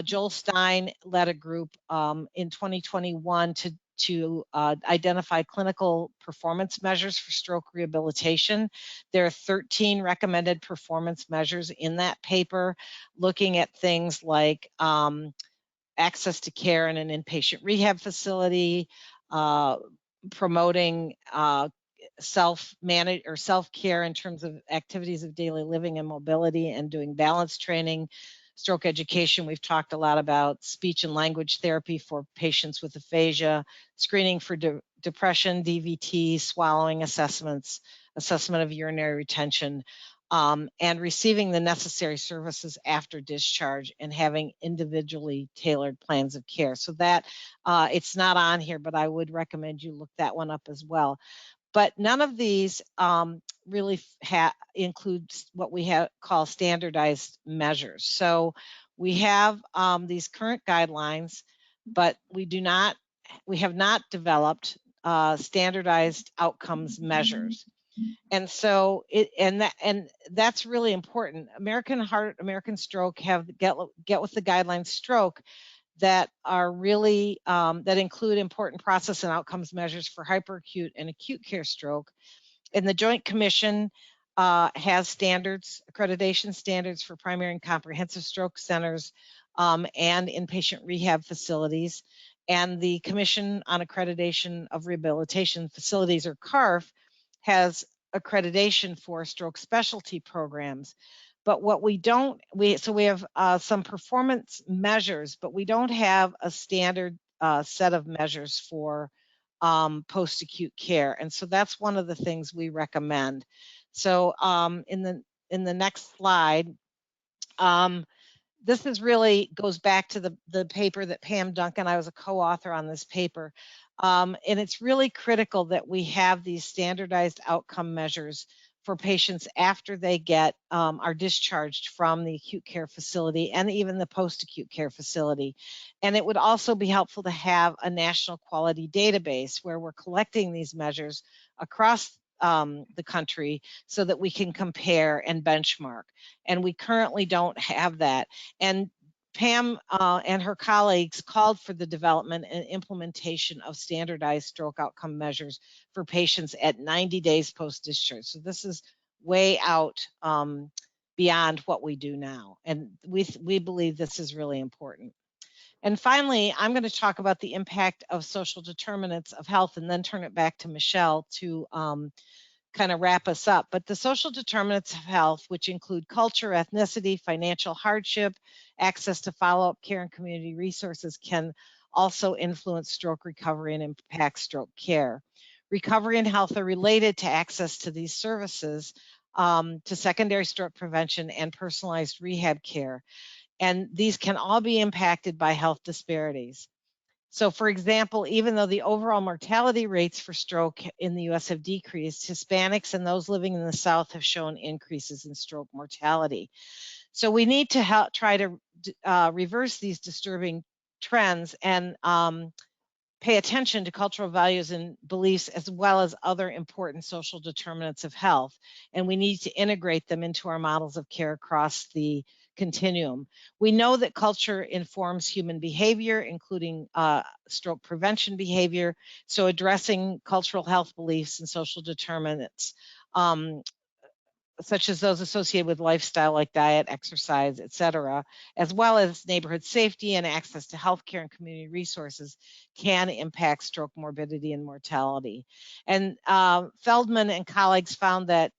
Joel Stein led a group in 2021 to identify clinical performance measures for stroke rehabilitation. There are 13 recommended performance measures in that paper, looking at things like access to care in an inpatient rehab facility, promoting self-manage or self-care in terms of activities of daily living and mobility, and doing balance training. Stroke education, we've talked a lot about speech and language therapy for patients with aphasia, screening for depression, DVT, swallowing assessments, assessment of urinary retention, and receiving the necessary services after discharge, and having individually tailored plans of care. So that it's not on here, but I would recommend you look that one up as well. But none of these really includes what we call standardized measures. So we have these current guidelines, but we have not developed standardized outcomes measures. And so that's really important. American Heart, American Stroke have Get With the Guidelines Stroke that are really that include important process and outcomes measures for hyperacute and acute care stroke. And the Joint Commission has standards, accreditation standards for primary and comprehensive stroke centers and inpatient rehab facilities. And the Commission on Accreditation of Rehabilitation Facilities, or CARF, has accreditation for stroke specialty programs. But what we don't, we have some performance measures, but we don't have a standard set of measures for post-acute care. And so that's one of the things we recommend. So in the next slide, this is really goes back to the paper that Pam Duncan, I was a co-author on this paper. And it's really critical that we have these standardized outcome measures for patients after they are discharged from the acute care facility and even the post-acute care facility. And it would also be helpful to have a national quality database where we're collecting these measures across the country so that we can compare and benchmark. And we currently don't have that. And Pam and her colleagues called for the development and implementation of standardized stroke outcome measures for patients at 90 days post-discharge. So this is way out beyond what we do now. And we believe this is really important. And finally, I'm going to talk about the impact of social determinants of health and then turn it back to Michelle to kind of wrap us up. But the social determinants of health, which include culture, ethnicity, financial hardship, access to follow-up care and community resources, can also influence stroke recovery and impact stroke care. Recovery and health are related to access to these services, to secondary stroke prevention and personalized rehab care. And these can all be impacted by health disparities. So for example, even though the overall mortality rates for stroke in the US have decreased, Hispanics and those living in the South have shown increases in stroke mortality. So we need to try to reverse these disturbing trends and pay attention to cultural values and beliefs, as well as other important social determinants of health. And we need to integrate them into our models of care across the continuum. We know that culture informs human behavior, including stroke prevention behavior. So addressing cultural health beliefs and social determinants, such as those associated with lifestyle like diet, exercise, etc., as well as neighborhood safety and access to healthcare and community resources, can impact stroke morbidity and mortality. And Feldman and colleagues found that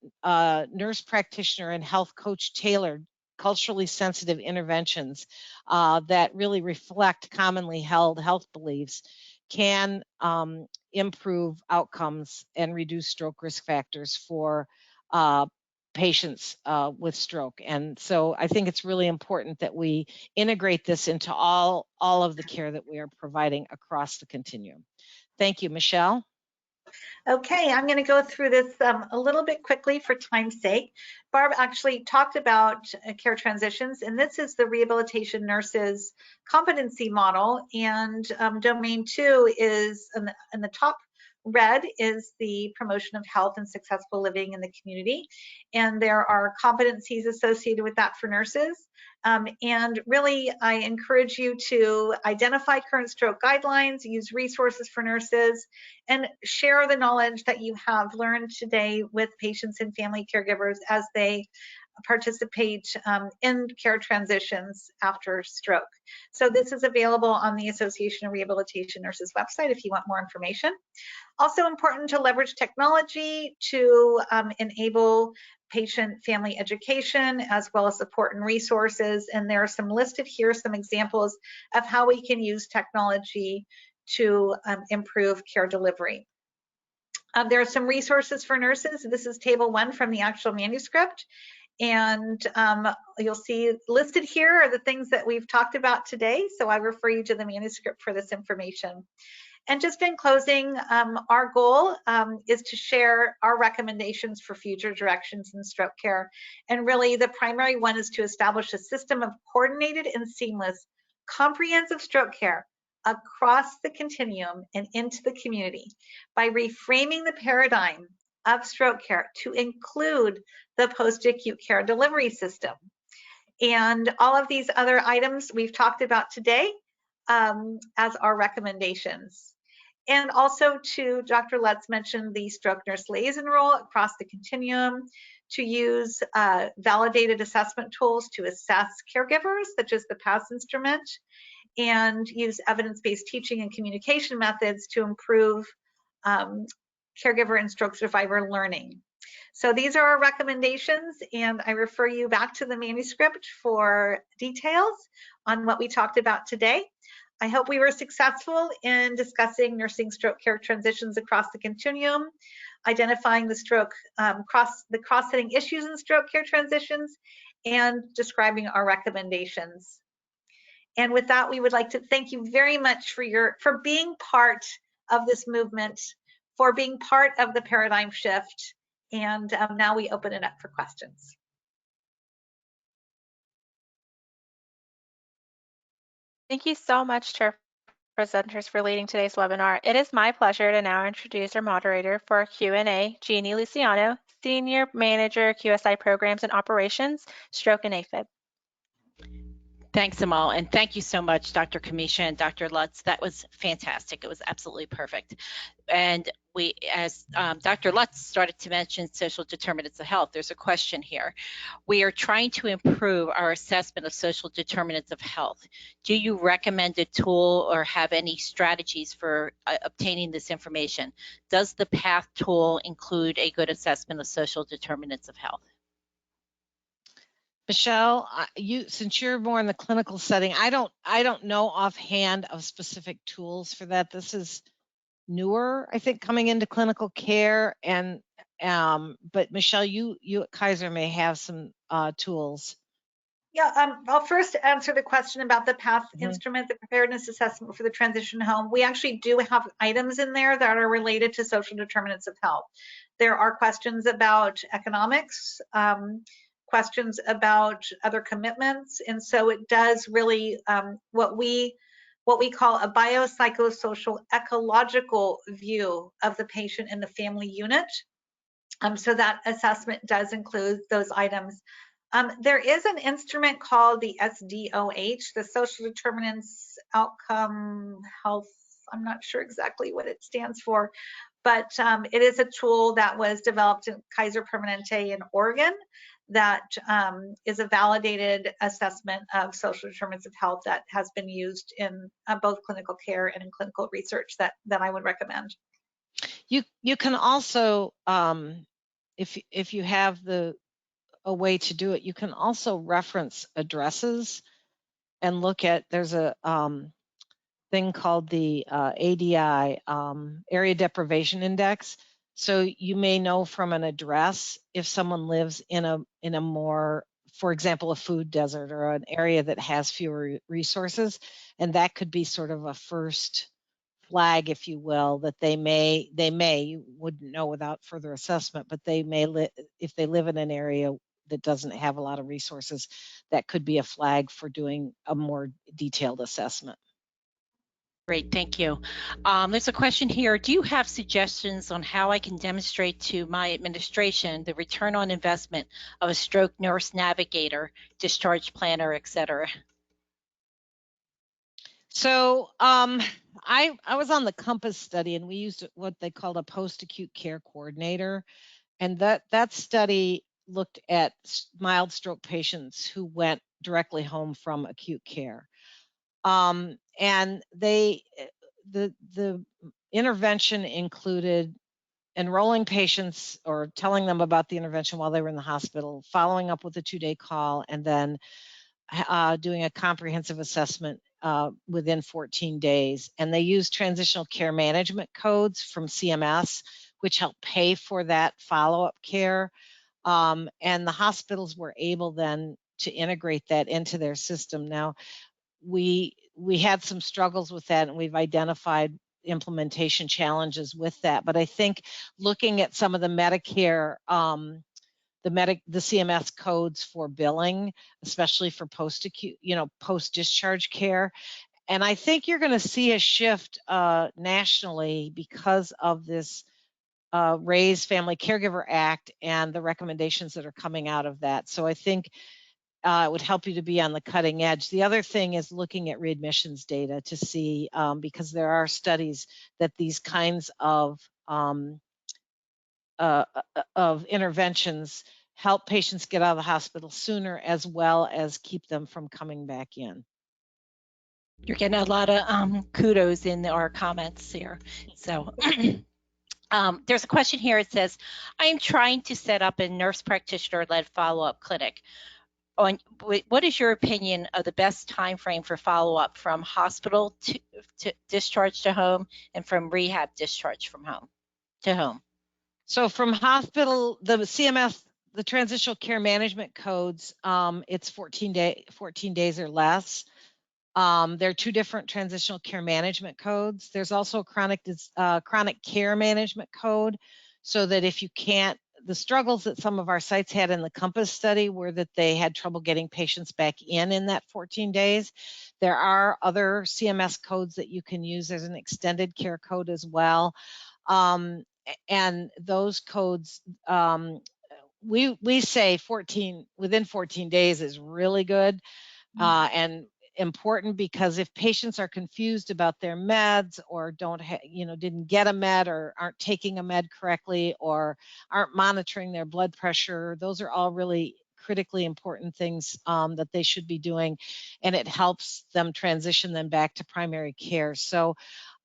nurse practitioner and health coach tailored culturally sensitive interventions that really reflect commonly held health beliefs can improve outcomes and reduce stroke risk factors for patients with stroke. And so I think it's really important that we integrate this into all of the care that we are providing across the continuum. Thank you, Michelle. Okay, I'm going to go through this a little bit quickly for time's sake. Barb actually talked about care transitions, and this is the rehabilitation nurses competency model, and domain 2 is in the top red is the promotion of health and successful living in the community, and there are competencies associated with that for nurses. And really, I encourage you to identify current stroke guidelines, use resources for nurses, and share the knowledge that you have learned today with patients and family caregivers as they participate in care transitions after stroke. So this is available on the Association of Rehabilitation Nurses website if you want more information. Also important to leverage technology to enable patient family education, as well as support and resources. And there are some listed here, some examples of how we can use technology to improve care delivery. There are some resources for nurses. This is table 1 from the actual manuscript. And you'll see listed here are the things that we've talked about today. So I refer you to the manuscript for this information. And just in closing, our goal is to share our recommendations for future directions in stroke care. And really the primary one is to establish a system of coordinated and seamless comprehensive stroke care across the continuum and into the community by reframing the paradigm of stroke care to include the post-acute care delivery system. And all of these other items we've talked about today as our recommendations. And also to Dr. Lutz mentioned the stroke nurse liaison role across the continuum, to use validated assessment tools to assess caregivers, such as the PASS instrument, and use evidence-based teaching and communication methods to improve caregiver and stroke survivor learning. So these are our recommendations, and I refer you back to the manuscript for details on what we talked about today. I hope we were successful in discussing nursing stroke care transitions across the continuum, identifying the stroke, the cross-cutting issues in stroke care transitions, and describing our recommendations. And with that, we would like to thank you very much for being part of this movement, for being part of the paradigm shift. And now we open it up for questions. Thank you so much to our presenters for leading today's webinar. It is my pleasure to now introduce our moderator for our Q&A, Jeannie Luciano, Senior Manager, QSI Programs and Operations, Stroke and AFib. Thanks, Amal, and thank you so much, Dr. Camicia and Dr. Lutz. That was fantastic. It was absolutely perfect. And we, as Dr. Lutz started to mention social determinants of health, there's a question here. We are trying to improve our assessment of social determinants of health. Do you recommend a tool or have any strategies for obtaining this information? Does the PATH tool include a good assessment of social determinants of health? Michelle, since you're more in the clinical setting, I don't know offhand of specific tools for that. This is newer, I think, coming into clinical care, and but Michelle, you at Kaiser may have some tools. Yeah, I'll first answer the question about the PATH instrument, the preparedness assessment for the transition home. We actually do have items in there that are related to social determinants of health. There are questions about economics, questions about other commitments. And so it does really what we call a biopsychosocial ecological view of the patient in the family unit. So that assessment does include those items. There is an instrument called the SDOH, the Social Determinants Outcome Health. I'm not sure exactly what it stands for, but it is a tool that was developed in Kaiser Permanente in Oregon that is a validated assessment of social determinants of health that has been used in both clinical care and in clinical research that I would recommend. You can also, if you have a way to do it, you can also reference addresses and look at, there's a thing called the ADI, Area Deprivation Index. So you may know from an address if someone lives in a more, for example, a food desert or an area that has fewer resources, and that could be sort of a first flag, if you will, that they may, you wouldn't know without further assessment, but they may if they live in an area that doesn't have a lot of resources, that could be a flag for doing a more detailed assessment. Great, thank you. There's a question here. Do you have suggestions on how I can demonstrate to my administration the return on investment of a stroke nurse navigator, discharge planner, et cetera? So I was on the COMPASS study, and we used what they called a post-acute care coordinator. And that study looked at mild stroke patients who went directly home from acute care. And the intervention included enrolling patients or telling them about the intervention while they were in the hospital, following up with a 2-day call, and then doing a comprehensive assessment within 14 days. And they used transitional care management codes from CMS, which help pay for that follow-up care. And the hospitals were able then to integrate that into their system. Now, we had some struggles with that, and we've identified implementation challenges with that. But I think looking at some of the Medicare, the CMS codes for billing, especially for post-acute, post-discharge care. And I think you're going to see a shift nationally because of this Raise Family Caregiver Act and the recommendations that are coming out of that. So I think it would help you to be on the cutting edge. The other thing is looking at readmissions data to see, because there are studies that these kinds of interventions help patients get out of the hospital sooner, as well as keep them from coming back in. You're getting a lot of kudos in our comments here. So there's a question here. It says, I am trying to set up a nurse practitioner-led follow-up clinic. What is your opinion of the best time frame for follow-up from hospital to discharge to home, and from rehab discharge from home to home? So from hospital, the CMS, the transitional care management codes, it's 14 days or less. There are 2 different transitional care management codes. There's also a chronic care management code, so that if you can't, the struggles that some of our sites had in the COMPASS study were that they had trouble getting patients back in that 14 days. There are other CMS codes that you can use. There's an extended care code as well. And those codes, we say within 14 days is really good and important, because if patients are confused about their meds, or didn't get a med, or aren't taking a med correctly, or aren't monitoring their blood pressure, those are all really critically important things that they should be doing, and it helps them transition them back to primary care. So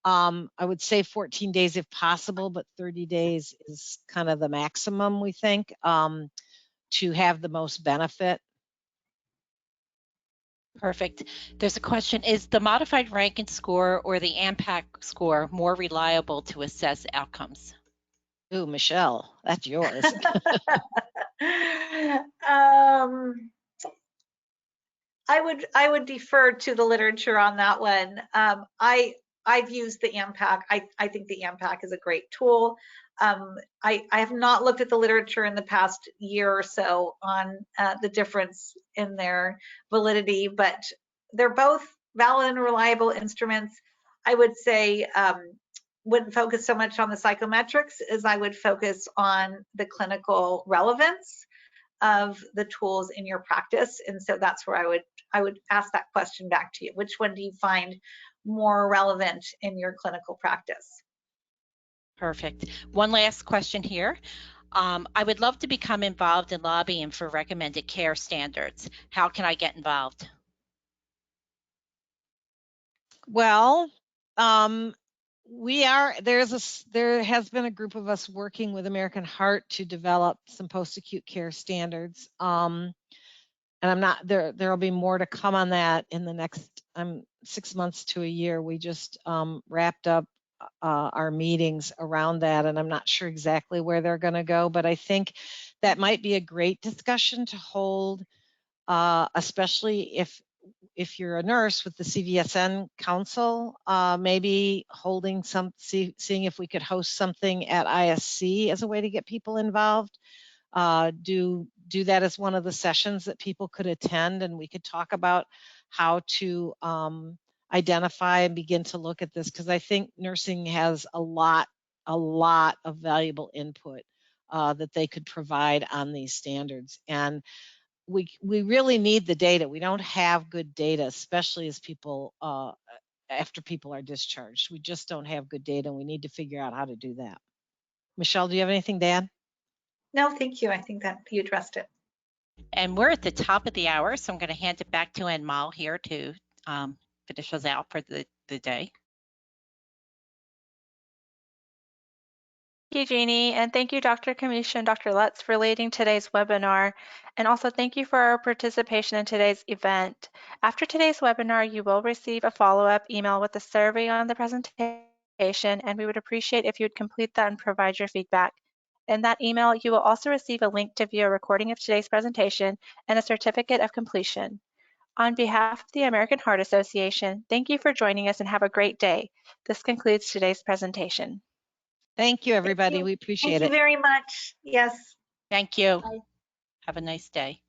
I would say 14 days if possible, but 30 days is kind of the maximum, we think, to have the most benefit. Perfect. There's a question, is the modified Rankin score or the AMPAC score more reliable to assess outcomes? Ooh, Michelle, that's yours. I would defer to the literature on that one. I've used the AMPAC. I think the AMPAC is a great tool. I have not looked at the literature in the past year or so on the difference in their validity, but they're both valid and reliable instruments. I would say wouldn't focus so much on the psychometrics as I would focus on the clinical relevance of the tools in your practice. And so that's where I would ask that question back to you. Which one do you find more relevant in your clinical practice? Perfect. One last question here. I would love to become involved in lobbying for recommended care standards. How can I get involved? Well, there has been a group of us working with American Heart to develop some post-acute care standards. And there'll be more to come on that in the next 6 months to a year. We just wrapped up our meetings around that, and I'm not sure exactly where they're going to go, but I think that might be a great discussion to hold, especially if you're a nurse with the CVSN Council, maybe holding seeing if we could host something at ISC as a way to get people involved. Do that as one of the sessions that people could attend, and we could talk about how to identify and begin to look at this, because I think nursing has a lot of valuable input that they could provide on these standards. And we really need the data. We don't have good data, especially as people after people are discharged. We just don't have good data, and we need to figure out how to do that. Michelle, do you have anything to add? No, thank you. I think that you addressed it. And we're at the top of the hour, so I'm going to hand it back to Anmal here to finish us out for the day. Thank you, Jeannie, and thank you, Dr. Camicia and Dr. Lutz, for leading today's webinar. And also thank you for our participation in today's event. After today's webinar, you will receive a follow-up email with a survey on the presentation, and we would appreciate if you would complete that and provide your feedback. In that email, you will also receive a link to view a recording of today's presentation and a certificate of completion. On behalf of the American Heart Association, thank you for joining us and have a great day. This concludes today's presentation. Thank you, everybody. Thank you. We appreciate it. Thank you very much. Yes. Thank you. Bye. Have a nice day.